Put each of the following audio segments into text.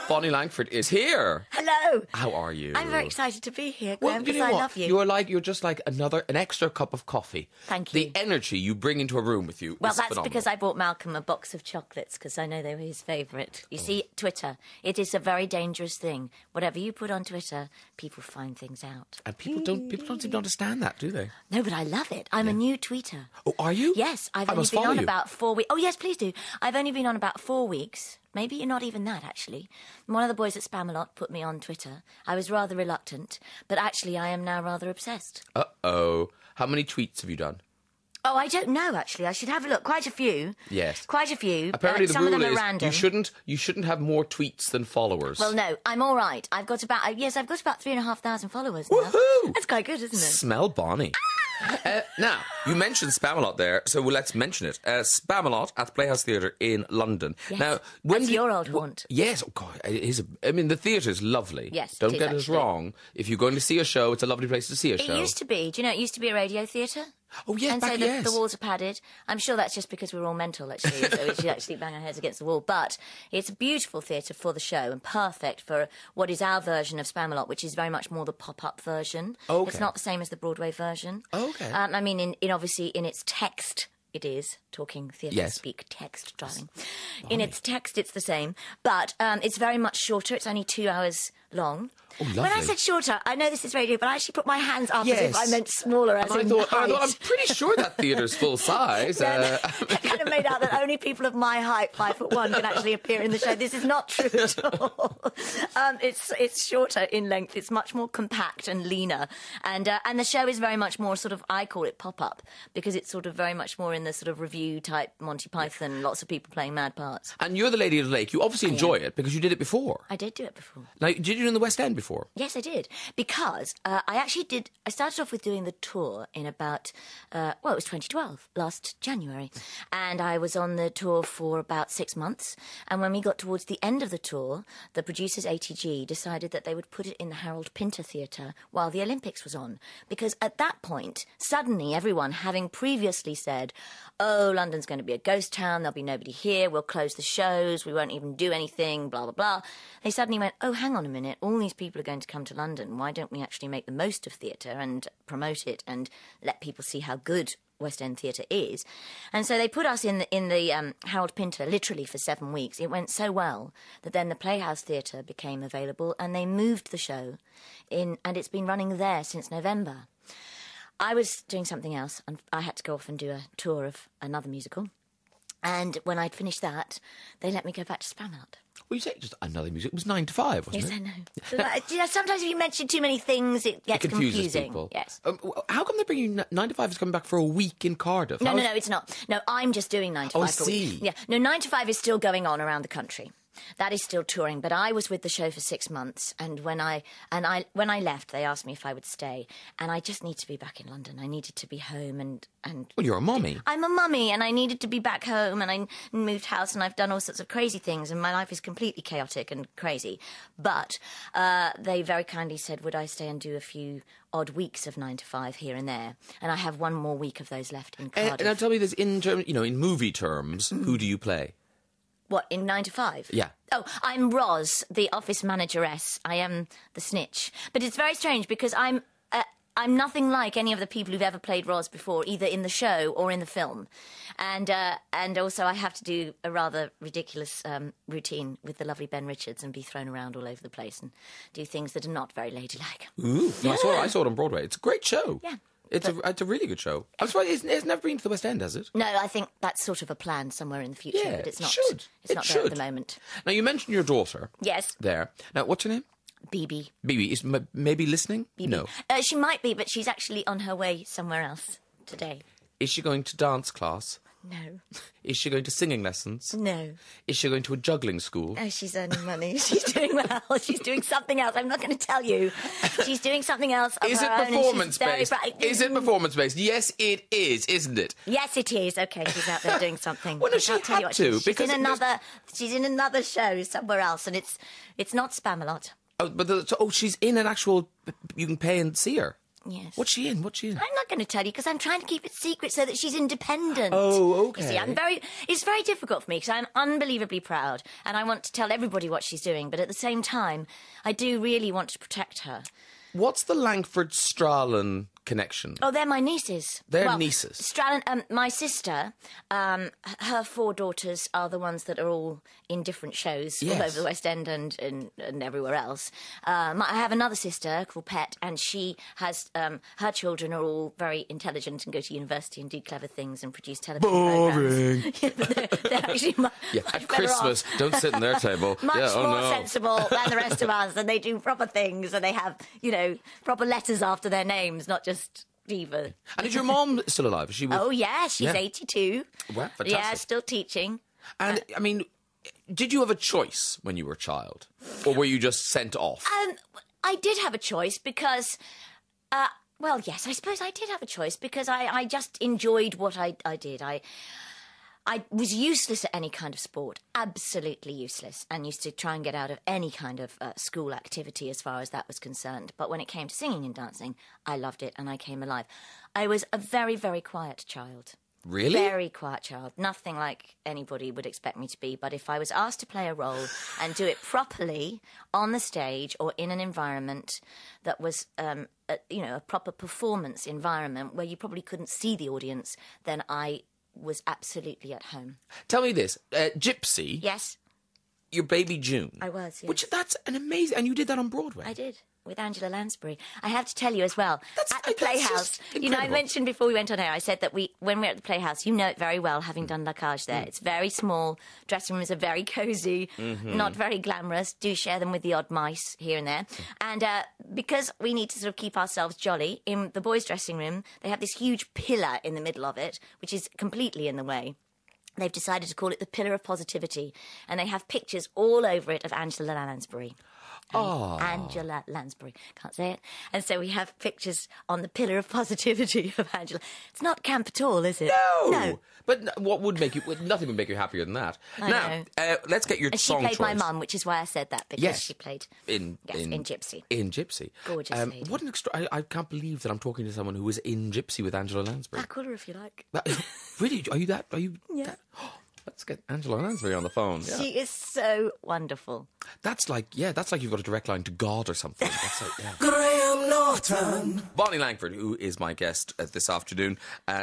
Bonnie Langford is here. Hello. How are you? I'm very excited to be here, Well, Graham, you because know I what? love you. You're just like an extra cup of coffee. Thank you. The energy you bring into a room with you Well, is that's phenomenal. because I bought Malcolm a box of chocolates, because I know they were his favourite. You see, Twitter, it is a very dangerous thing. Whatever you put on Twitter, people find things out. And people don't seem to understand that, do they? No, but I love it. I'm a new tweeter. Oh, are you? Yes, I've I only must been follow on you. about 4 weeks. Oh, yes, please do. I've only been on about 4 weeks. Maybe not even that, actually. One of the boys at Spamalot put me on Twitter. I was rather reluctant, but actually I am now rather obsessed. Uh-oh. How many tweets have you done? Oh, I don't know, actually. I should have a look. Quite a few. Yes. Quite a few. Apparently the some rule of them is are random. you shouldn't have more tweets than followers. Well, no, I'm all right. I've got about 3,500 followers now. Woohoo! That's quite good, isn't it? Smell Bonnie. Now, you mentioned Spamalot there, so let's mention it. Spamalot at the Playhouse Theatre in London. Yes. Now, That's your old haunt. Yes, oh God, it is. I mean, the theatre is lovely. Yes, don't it is, get us actually. wrong. If you're going to see a show, it's a lovely place to see a show. It used to be. Do you know it used to be a radio theatre? Oh yes, And back, so the, yes. the walls are padded. I'm sure that's just because we're all mental, actually, so we should actually bang our heads against the wall. But it's a beautiful theatre for the show and perfect for what is our version of Spamalot, which is very much more the pop-up version. Okay. It's not the same as the Broadway version. Okay. I mean, in obviously in its text, it is talking theatre Yes. speak text, darling. In its text, it's the same, but it's very much shorter. It's only 2 hours long. Oh, lovely. When I said shorter, I know this is radio, but I actually put my hands up as Yes. if I meant smaller. As And in I thought, height. I'm pretty sure that theatre's full size. I kind of made out that only people of my height, 5'1", can actually appear in the show. This is not true at all. It's shorter in length. It's much more compact and leaner, and the show is very much more sort of, I call it pop-up, because it's sort of very much more in the sort of review type Monty Python. Lots of people playing mad parts. And you're the Lady of the Lake. You obviously enjoy it because you did it before. I did do it before. Now, did you do it in the West End before? Yes, I did. Because I started off with doing the tour in about, it was 2012, last January. And I was on the tour for about 6 months. And when we got towards the end of the tour, the producers, ATG, decided that they would put it in the Harold Pinter Theatre while the Olympics was on. Because at that point, suddenly everyone, having previously said, oh, London's going to be a ghost town, there'll be nobody here, we'll close the shows, we won't even do anything, blah, blah, blah. They suddenly went, oh, hang on a minute, all these people are going to come to London. Why don't we actually make the most of theatre and promote it and let people see how good West End theatre is? And so they put us in the Harold Pinter literally for 7 weeks. It went so well that then the Playhouse Theatre became available and they moved the show in, and it's been running there since November. I was doing something else and I had to go off and do a tour of another musical. And when I'd finished that, they let me go back to Spamalot. Well, you say just another music. It was 9 to 5, wasn't Yes, it? I know. You know, sometimes if you mention too many things, it gets It confuses confusing. people. Yes. How come they're bringing 9 to 5 is coming back for a week in Cardiff? No, it's not. No, I'm just doing 9 to 5 Oh, I for a week. see. Yeah. No, 9 to 5 is still going on around the country. That is still touring, but I was with the show for 6 months, and when I left, they asked me if I would stay, and I just need to be back in London. I needed to be home, and Well, you're a mummy. I'm a mummy, and I needed to be back home, and I moved house, and I've done all sorts of crazy things, and my life is completely chaotic and crazy. But they very kindly said, would I stay and do a few odd weeks of 9 to 5 here and there? And I have one more week of those left in Cardiff. And now tell me this, in movie terms, who do you play? What, in 9 to 5? Yeah. Oh, I'm Roz, the office manageress. I am the snitch. But it's very strange because I'm nothing like any of the people who've ever played Roz before, either in the show or in the film. And also I have to do a rather ridiculous routine with the lovely Ben Richards and be thrown around all over the place and do things that are not very ladylike. Ooh, no, I saw it on Broadway. It's a great show. Yeah. It's a really good show. I'm surprised it's never been to the West End, has it? No, I think that's sort of a plan somewhere in the future, Yeah, but it's not. it not should. there at the moment. Now, you mentioned your daughter. Yes. There. Now, what's your name? BB. BB. Is maybe listening? BB. No. She might be, but she's actually on her way somewhere else today. Is she going to dance class? No. Is she going to singing lessons? No. Is she going to a juggling school? Oh, she's earning money. She's doing well. She's doing something else. I'm not going to tell you. She's doing something else of Is her it own, and she's performance-based? very bright. Is it performance-based? Yes, it is, isn't it? Yes, it is. Okay, she's out there doing something. Well, no, I she can't tell you had what to, she's because she's in another show somewhere else, and it's not Spamalot. Oh, but she's in an actual. You can pay and see her. Yes. What's she in? I'm not going to tell you because I'm trying to keep it secret so that she's independent. Oh, okay. You see, it's very difficult for me because I'm unbelievably proud and I want to tell everybody what she's doing, but at the same time, I do really want to protect her. What's the Langford Strahlen connection? Oh, they're my nieces. They're nieces. Strahlen, my sister, her 4 daughters are the ones that are all in different shows all over the West End and everywhere else. I have another sister called Pet, and she has her children are all very intelligent and go to university and do clever things and produce television programs. They're actually much at Christmas, don't sit in their table. Much more sensible than the rest of us, and they do proper things, and they have, proper letters after their names, not just Diva. And is your mom still alive? Is she with... Oh, yeah, she's 82. Wow, fantastic. Yeah, still teaching. And, I mean, did you have a choice when you were a child? Or were you just sent off? I did have a choice because... well, yes, I suppose I did have a choice because I just enjoyed what I did. I was useless at any kind of sport, absolutely useless, and used to try and get out of any kind of school activity as far as that was concerned. But when it came to singing and dancing, I loved it and I came alive. I was a very, very quiet child. Really? Very quiet child. Nothing like anybody would expect me to be. But if I was asked to play a role and do it properly on the stage or in an environment that was, a proper performance environment where you probably couldn't see the audience, then I was absolutely at home. Tell me this, Gypsy. Yes. Your baby June. I was, yes. Which, that's an amazing... And you did that on Broadway. I did, with Angela Lansbury. I have to tell you as well, at the Playhouse, I mentioned before we went on air, I said that when we're at the Playhouse, you know it very well, having done La Cage there. It's very small, dressing rooms are very cosy, not very glamorous, do share them with the odd mice here and there. And because we need to sort of keep ourselves jolly, in the boys' dressing room, they have this huge pillar in the middle of it, which is completely in the way. They've decided to call it the Pillar of Positivity, and they have pictures all over it of Angela Lansbury. Angela Lansbury, can't say it. And so we have pictures on the Pillar of Positivity of Angela. It's not camp at all, is it? No. But what would make you... Nothing would make you happier than that. Now, let's get your song choice. She played my mum, which is why I said that, because she played in Gypsy. In Gypsy. Gorgeous lady. What an I can't believe that I'm talking to someone who was in Gypsy with Angela Lansbury. I'll call her if you like. Really? Are you that? Yeah. That? Let's get Angela Lansbury on the phone. Yeah. She is so wonderful. That's like you've got a direct line to God or something. That's like, Graham Norton. Bonnie Langford, who is my guest this afternoon,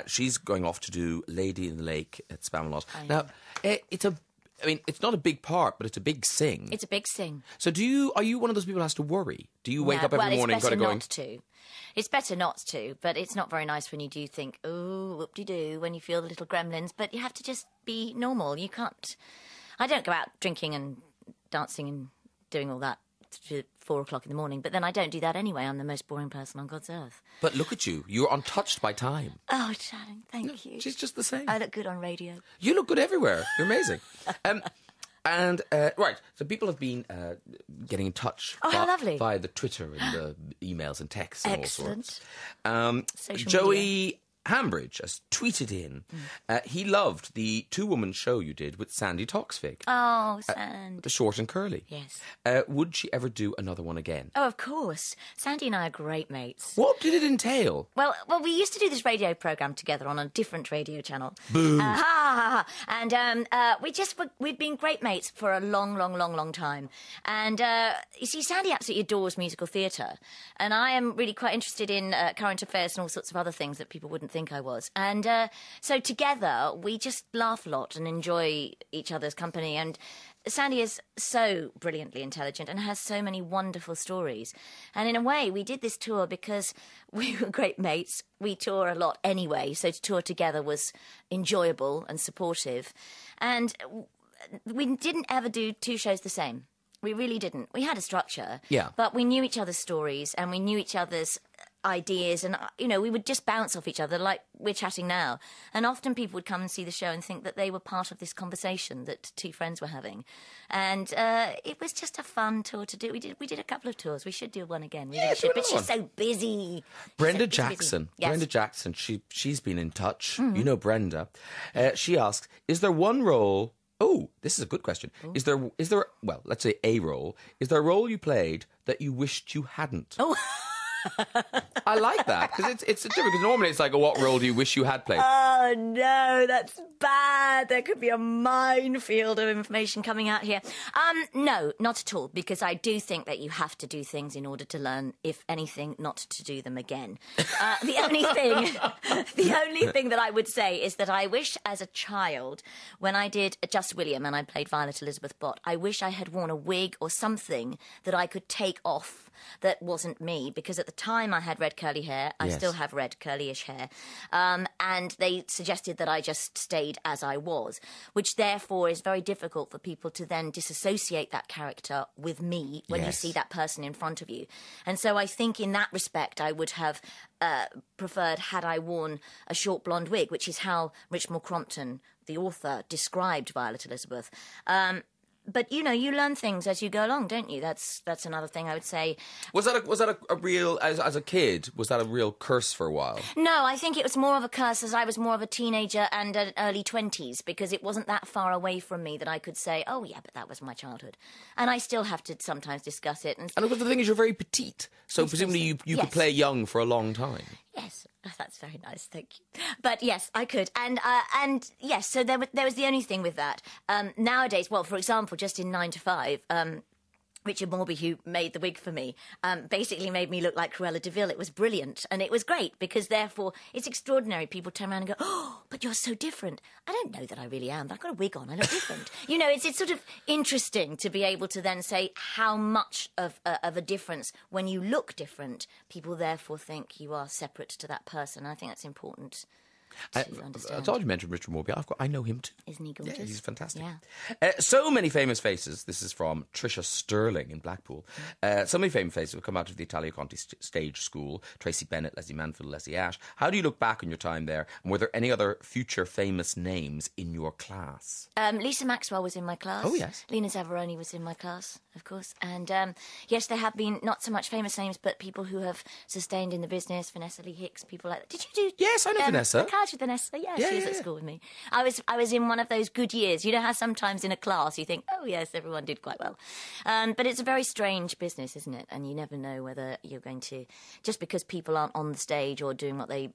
she's going off to do Lady in the Lake at Spamalot. Now, it's not a big part, but it's a big sing. It's a big sing. So are you one of those people who has to worry? Do you wake up every morning and got to go... It's better not to, but it's not very nice when you do think, oh, whoop-de-doo, when you feel the little gremlins. But you have to just be normal. You can't... I don't go out drinking and dancing and doing all that to 4 o'clock in the morning, but then I don't do that anyway. I'm the most boring person on God's earth. But look at you. You're untouched by time. Oh, darling, thank you. She's just the same. I look good on radio. You look good everywhere. You're amazing. Right, so people have been getting in touch how lovely. via the Twitter and the emails and texts and Excellent. all sorts. Joey Hambridge has tweeted in. He loved the 2-woman show you did with Sandy Toksvig. Oh, Sandy. The short and curly. Yes. Would she ever do another one again? Oh, of course. Sandy and I are great mates. What did it entail? Well, we used to do this radio programme together on a different radio channel. Boo. And we'd been great mates for a long time. And you see, Sandy absolutely adores musical theatre. And I am really quite interested in current affairs and all sorts of other things that people wouldn't think I was. And so together, we just laugh a lot and enjoy each other's company. And Sandy is so brilliantly intelligent and has so many wonderful stories. And in a way, we did this tour because we were great mates. We tour a lot anyway, so to tour together was enjoyable and supportive. And we didn't ever do 2 shows the same. We really didn't. We had a structure, but we knew each other's stories and we knew each other's ideas, and we would just bounce off each other like we're chatting now. And often people would come and see the show and think that they were part of this conversation that 2 friends were having. And it was just a fun tour to do. We did a couple of tours. We should do one again. We really should. But she's so busy. Brenda Jackson. Yes. Brenda Jackson. She's been in touch. You know Brenda. She asks, is there one role... Oh, this is a good question. Ooh. Is there, well, let's say a role. Is there a role you played that you wished you hadn't? Oh, I like that, because it's different, because normally it's like, what role do you wish you had played? Oh, no, that's bad. There could be a minefield of information coming out here. No, not at all, because I do think that you have to do things in order to learn, if anything, not to do them again. The only thing that I would say is that I wish as a child, when I did Just William and I played Violet Elizabeth Bott, I wish I had worn a wig or something that I could take off that wasn't me, because at the time I had red curly hair. I still have red curly-ish hair. And they suggested that I just stayed as I was, which therefore is very difficult for people to then disassociate that character with me when you see that person in front of you. And so I think in that respect I would have preferred had I worn a short blonde wig, which is how Richmond Crompton, the author, described Violet Elizabeth. But, you know, you learn things as you go along, don't you? That's another thing I would say. Was that a real, as a kid, was that a real curse for a while? No, I think it was more of a curse as I was more of a teenager and an early 20s, because it wasn't that far away from me that I could say, oh, yeah, but that was my childhood. And I still have to sometimes discuss it. And of course, the thing is, you're very petite, so presumably you could play young for a long time. Yes. That's very nice, thank you. But yes, I could. And yes, so there was the only thing with that. Nowadays, well, for example, just in 9 to 5, Richard Morby, who made the wig for me, basically made me look like Cruella de Vil. It was brilliant, and it was great, because therefore it's extraordinary. People turn around and go, oh, but you're so different. I don't know that I really am, but I've got a wig on, I look different. You know, it's sort of interesting to be able to then say how much of a difference, when you look different, people therefore think you are separate to that person. I think that's important. I thought you mentioned Richard Morby. I know him too. Isn't he gorgeous? Yeah, he's fantastic. Yeah. So many famous faces. This is from Trisha Sterling in Blackpool. So many famous faces have come out of the Italia Conti stage school. Tracy Bennett, Leslie Manfield, Leslie Ash. How do you look back on your time there? And were there any other future famous names in your class? Lisa Maxwell was in my class. Oh, yes. Lena Zavaroni was in my class, of course. And yes, there have been not so much famous names, but people who have sustained in the business. Vanessa Lee Hicks, people like that. Did you do? Yes, I know Vanessa. With Vanessa, she was at school with me. I was in one of those good years. You know how sometimes in a class you think, oh yes, everyone did quite well. But it's a very strange business, isn't it? And you never know whether you're going to, just because people aren't on the stage or doing what they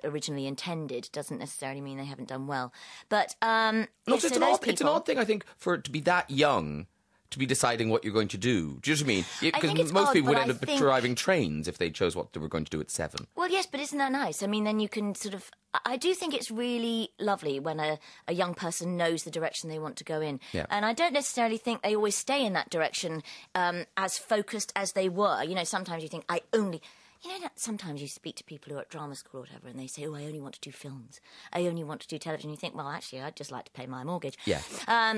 originally intended, doesn't necessarily mean they haven't done well. But it's an odd thing, I think, for it to be that young to be deciding what you're going to do. Do you know what I mean? Because most people would end up driving trains if they chose what they were going to do at 7. Well, yes, but isn't that nice? I mean, then you can sort of... I do think it's really lovely when a young person knows the direction they want to go in. Yeah. And I don't necessarily think they always stay in that direction as focused as they were. You know, sometimes you think, You know, sometimes you speak to people who are at drama school or whatever, and they say, oh, I only want to do films. I only want to do television. You think, well, actually, I'd just like to pay my mortgage. Yeah.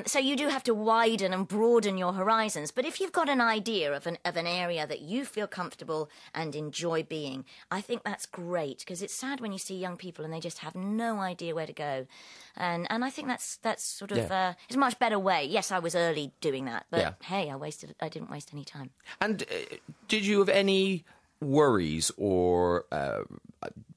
So you do have to widen and broaden your horizons. But if you've got an idea of an area that you feel comfortable and enjoy being, I think that's great, because it's sad when you see young people and they just have no idea where to go. And I think that's sort of it's a much better way. Yes, I was early doing that, but hey, I didn't waste any time. And did you have any worries or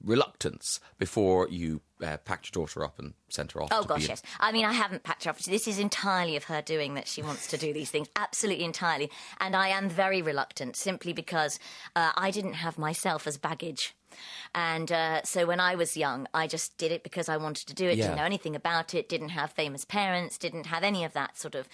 reluctance before you packed your daughter up and sent her off? Oh, gosh, yes. I mean, I haven't packed her up. This is entirely of her doing, that she wants to do these things. Absolutely entirely. And I am very reluctant, simply because I didn't have myself as baggage. And so when I was young, I just did it because I wanted to do it, didn't know anything about it, didn't have famous parents, didn't have any of that sort of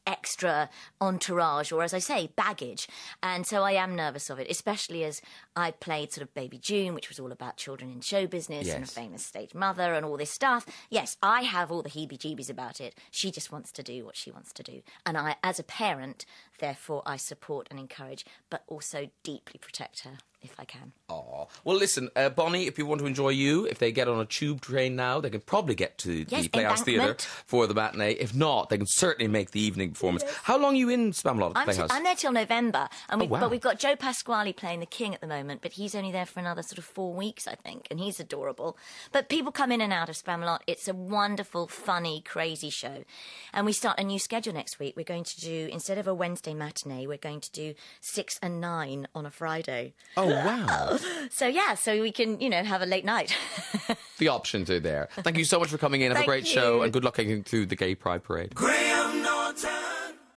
extra entourage, or as I say, baggage. And so I am nervous of it, especially as I played sort of Baby June, which was all about children in show business and a famous stage mother and all this stuff. Yes, I have all the heebie-jeebies about it. She just wants to do what she wants to do. And I, as a parent, therefore, I support and encourage, but also deeply protect her if I can. Oh, well, listen, Bonnie, if you want to enjoy you, if they get on a tube train now, they can probably get to the Playhouse Theatre for the matinee. If not, they can certainly make the evening performance. Yes. How long are you in Spamalot at the Playhouse? I'm there till November. And but we've got Joe Pasquale playing the King at the moment, but he's only there for another sort of 4 weeks, I think, and he's adorable. But people come in and out of Spamalot. It's a wonderful, funny, crazy show. And we start a new schedule next week. We're going to do, instead of a Wednesday matinee, we're going to do 6 and 9 on a Friday. Oh, wow. So we can, have a late night. The options are there. Thank you so much for coming in. Have a great show, and good luck getting through the Gay Pride Parade.